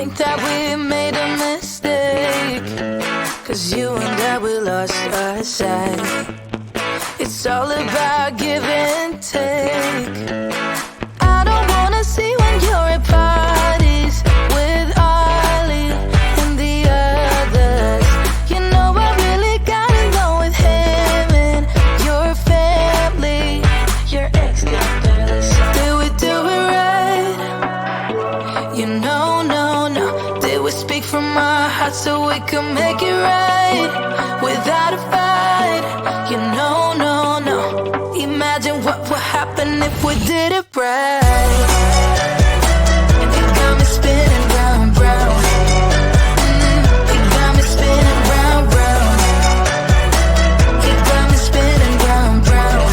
think that we made a mistake, 'cause you and I, we lost our sight. It's all about give and take. I don't wanna see when you're at parties with Ollie and the others. You know I really got along with him and your family. Your ex got jealous. Did we do it right? You know, no. Did we speak from our hearts so we could make it right without a fight? You know, no. Imagine what would happen if we did it right. You got me spinning round, round. You got me spinning round, round. You got me spinning round, round.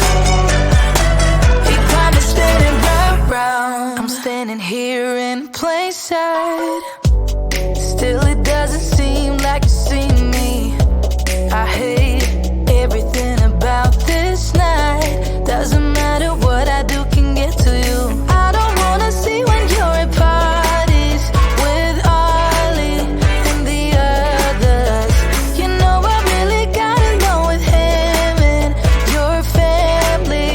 You got me spinning round, round. I'm standing here in plain sight. Still it doesn't seem like you see me. I hate everything about this night. Doesn't matter what I do can get to you. I don't wanna see when you're at parties with Ollie and the others. You know I really got along with him and your family.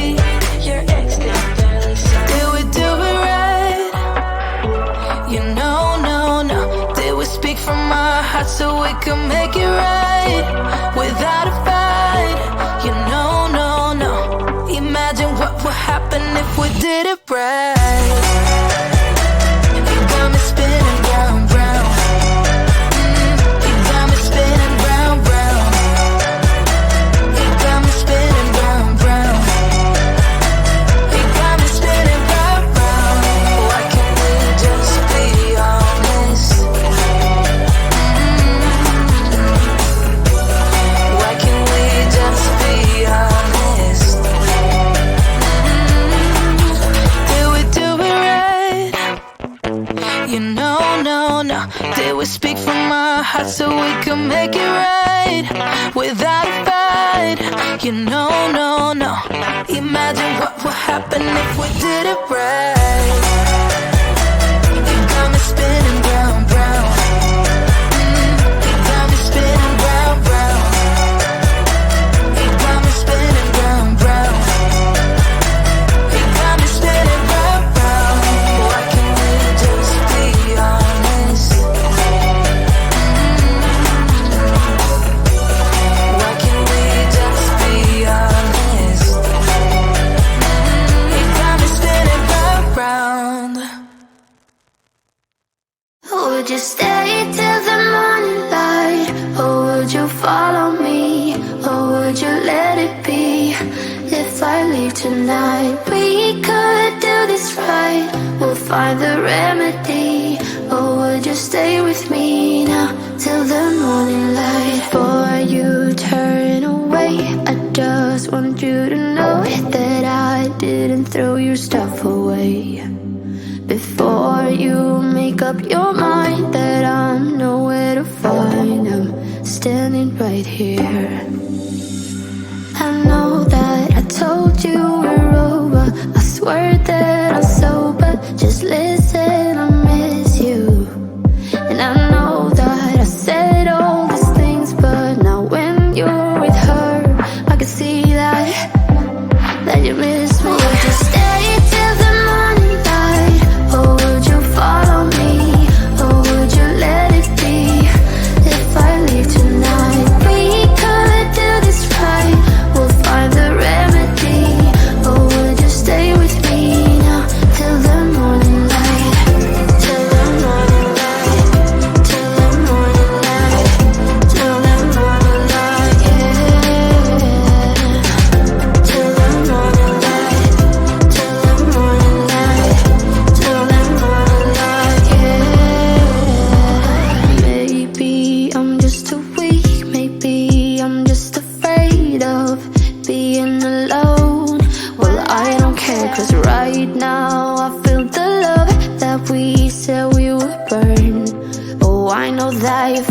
Your ex got jealous. Did we do it right? You know, no. Did we speak from our hearts so we could make it right without a fight? You know, no. Imagine what would happen if we did it right. You got me spinning round, round. You got me spinning round, round. You got me spinning round, round. You got me spinning round, round. Why can't we just be honest? Why can't we just be honest? You know, no. Did we speak from our hearts so we could make it right without a fight? You know, no. Imagine what would happen if we did it right. You got me spinning round, round. You got me spinning round, round. You got me spinning round, round. You got me spinning round, round. Why can't we just be honest? Why can't we just be honest? You got me spinning round, round. Would you stay till the morning light? Or would you follow me? Or would you let it be? If I leave tonight, we could do this right. We'll find the remedy. Or would you stay with me now till the morning light? Before you turn away, I just want you to know that I didn't throw your stuff away. Before you make up your mind that I'm nowhere to find, I'm standing right here. I know that I told you we're over. I swear that I'm sober. Just listen, I miss you. And I know that I said all these things, but now when you're with her, I can see that you miss me. Would you stay till the morning light? Or would you follow me? Or would you let it be? If I leave tonight, we could do this right. We'll find the remedy. Or would you stay with me now till the morning light? Till the morning light. Till the morning light. Till the morning light, yeah. Till the morning light. Till the morning light. Till the morning light, yeah. Maybe I'm just too weak. Maybe I'm just afraid of being alone. Well, I don't care, 'cause right now I feel the love that we said we would burn. Oh, I know that you